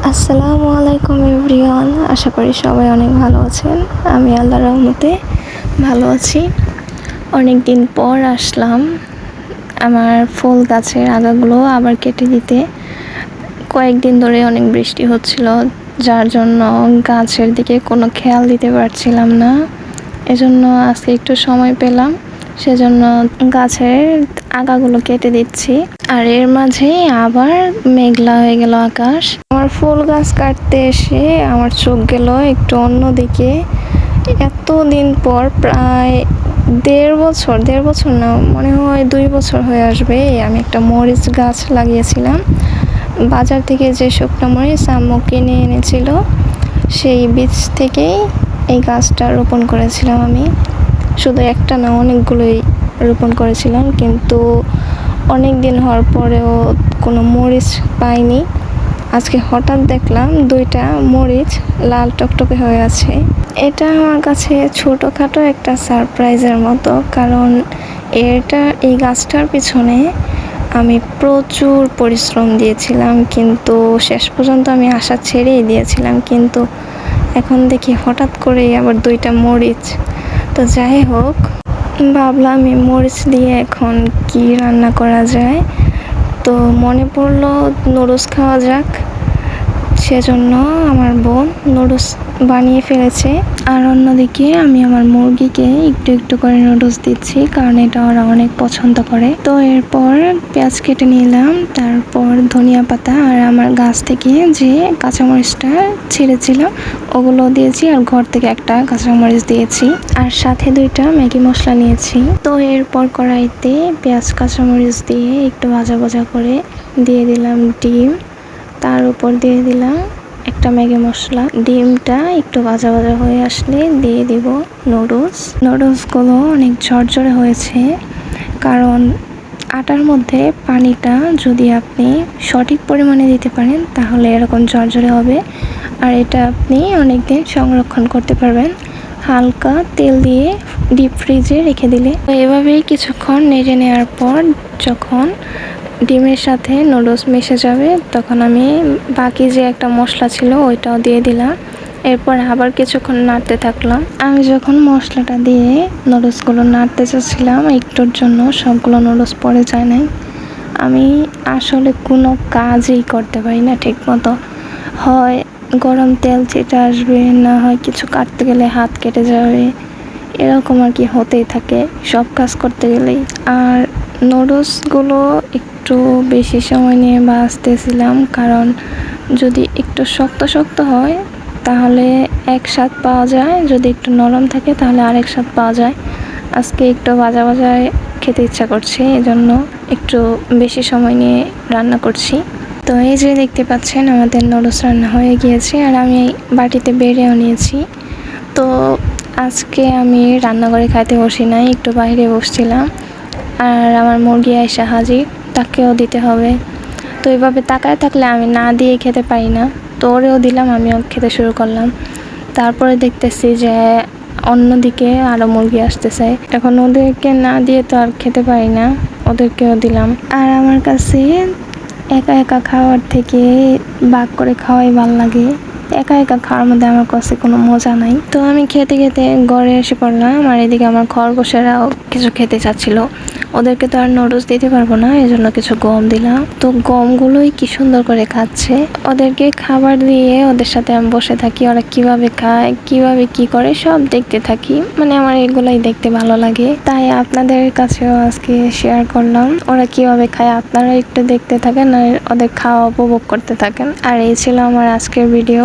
আসসালামু আলাইকুম এভরিওয়ান, আশা করি সবাই অনেক ভালো আছেন। আমি আল্লাহর রহমতে ভালো আছি। অনেক দিন পর আসলাম আমার ফুল গাছের আগাগুলো আবার কেটে দিতে। কয়েকদিন ধরে অনেক বৃষ্টি হচ্ছিল, যার জন্য গাছের দিকে কোনো খেয়াল দিতে পারছিলাম না। এজন্য আজকে একটু সময় পেলাম, সেজন্য গাছের আগাগুলো কেটে দিচ্ছি। আর এর মাঝেই আবার মেঘলা হয়ে গেল আকাশ। আমার ফুল গাছ কাটতে এসে আমার চোখ গেল একটু অন্যদিকে। এতদিন পর প্রায় দেড় বছর না, মনে হয় 2 বছর হয়ে আসবে, আমি একটা মরিচ গাছ লাগিয়েছিলাম। বাজার থেকে যে শুকনো মরিচ আম্মু কিনে এনেছিল, সেই বীজ থেকেই এই গাছটা রোপণ করেছিলাম আমি। শুধু একটা না, অনেকগুলোই রোপণ করেছিলাম, কিন্তু অনেক দিন হওয়ার পরেও কোনো মরিচ পাইনি। আজকে হঠাৎ দেখলাম 2টা মরিচ লাল টকটকে হয়ে আছে। এটা আমার কাছে ছোটোখাটো একটা সারপ্রাইজের মতো, কারণ এই গাছটার পিছনে আমি প্রচুর পরিশ্রম দিয়েছিলাম, কিন্তু শেষ পর্যন্ত আমি আশা ছেড়েই দিয়েছিলাম। কিন্তু এখন দেখি হঠাৎ করেই আবার 2টা মরিচ। তো যাই হোক, ভাবলাম এই মরিচ দিয়ে এখন কি রান্না করা যায়। তো মনে পড়লো নুডলস খাওয়া যাক, সেজন্য আমার বোন নুডলস বানিয়ে ফেলেছে। আর অন্যদিকে আমি আমার মুরগিকে একটু একটু করে নুডলস দিচ্ছি, কারণ এটা ওরা অনেক পছন্দ করে। তো এরপর পেঁয়াজ কেটে নিলাম, তারপর ধনিয়া পাতা আর আমার গাছ থেকে যে কাঁচামরিচটা ছিঁড়েছিলাম ওগুলো দিয়েছি, আর ঘর থেকে একটা কাঁচামরিচ দিয়েছি, আর সাথে 2টা ম্যাগি মশলা নিয়েছি। তো এরপর কড়াইতে পেঁয়াজ কাঁচামরিচ দিয়ে একটু ভাজা ভাজা করে দিয়ে দিলাম ডিম, তার উপর দিয়ে দিলাম একটা ম্যাগি মশলা। ডিমটা একটু ভাজা ভাজা হয়ে আসলে দিয়ে দিব নুডলসগুলো অনেক ঝরঝরে হয়েছে, কারণ আটার মধ্যে পানিটা যদি আপনি সঠিক পরিমাণে দিতে পারেন তাহলে এরকম ঝরঝরে হবে, আর এটা আপনি অনেক দিন সংরক্ষণ করতে পারবেন হালকা তেল দিয়ে ডিপ ফ্রিজে রেখে দিলে। তো এভাবেই কিছুক্ষণ নেড়ে নেওয়ার পর যখন ডিমের সাথে নুডলস মিশে যাবে, তখন আমি বাকি যে একটা মশলা ছিল ওইটাও দিয়ে দিলাম। এরপর আবার কিছুক্ষণ নাড়তে থাকলাম। আমি যখন মশলাটা দিয়ে নুডলসগুলো নাড়তে চাচ্ছিলাম একটুর জন্য, সবগুলো নুডলস পড়ে যায় নাই। আমি আসলে কোনো কাজই করতে পারি না ঠিক মতো, হয় গরম তেল ছিটে আসবে, না হয় কিছু কাটতে গেলে হাত কেটে যাবে, এরকম আর কি হতেই থাকে সব কাজ করতে গেলেই। আর নুডলসগুলো একটু বেশি সময় নিয়ে ভাজতেছিলাম, কারণ যদি একটু শক্ত শক্ত হয় তাহলে এক স্বাদ পাওয়া যায়, যদি একটু নরম থাকে তাহলে আরেক স্বাদ পাওয়া যায়। আজকে একটু ভাজা ভাজায় খেতে ইচ্ছা করছে, এজন্য একটু বেশি সময় নিয়ে রান্না করছি। তো এই যে দেখতে পাচ্ছেন আমাদের নুডলস রান্না হয়ে গিয়েছে, আর আমি বাটিতে বেড়েও নিয়েছি। তো আজকে আমি রান্নাঘরে খাইতে বসি নাই, একটু বাইরে বসছিলাম। আর আমার মুরগি আয়সা হাজির, তাকেও দিতে হবে। তো এইভাবে তাকায় থাকলে আমি না দিয়ে খেতে পারি না, তো ওরেও দিলাম, আমিও খেতে শুরু করলাম। তারপরে দেখতেছি যে অন্যদিকে আরও মুরগি আসতেছে, এখন ওদেরকে না দিয়ে তো আর খেতে পারি না, ওদেরকেও দিলাম। আর আমার কাছে একা একা খাওয়ার থেকে ভাগ করে খাওয়াই ভালো লাগে। একা একা খাওয়ার মধ্যে আমার কাছে কোনো মজা নাই। তো আমি খেতে খেতে ঘরে এসে পড়লাম, আর এদিকে আমার খরগোশেরাও কিছু খেতে চাচ্ছিল। ওদেরকে তো আর নুডলস দিতে পারবো না, এজন্য কিছু গম দিলাম। তো গমগুলোই কি সুন্দর করে খাচ্ছে। ওদেরকে খাবার দিয়ে ওদের সাথে আমি বসে থাকি, ওরা কিভাবে খায়, কিভাবে কি করে সব দেখতে থাকি। মানে আমার এগুলাই দেখতে ভালো লাগে, তাই আপনাদের কাছেও আজকে শেয়ার করলাম ওরা কিভাবে খায়। আপনারা একটু দেখতে থাকেন আর ওদের খাওয়া উপভোগ করতে থাকেন। আর এই ছিল আমার আজকের ভিডিও।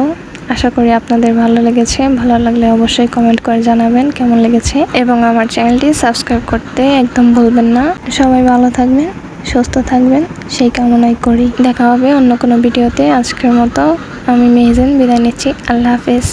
আশা করি আপনাদের ভালো লেগেছে। ভালো লাগলে অবশ্যই কমেন্ট করে জানাবেন কেমন লেগেছে, এবং আমার চ্যানেলটি সাবস্ক্রাইব করতে একদম ভুলবেন না। সবাই ভালো থাকবেন, সুস্থ থাকবেন, সেই কামনাই করি। দেখা হবে অন্য কোনো ভিডিওতে। আজকের মতো আমি মেহজান বিদায় নিচ্ছি। আল্লাহ হাফেজ।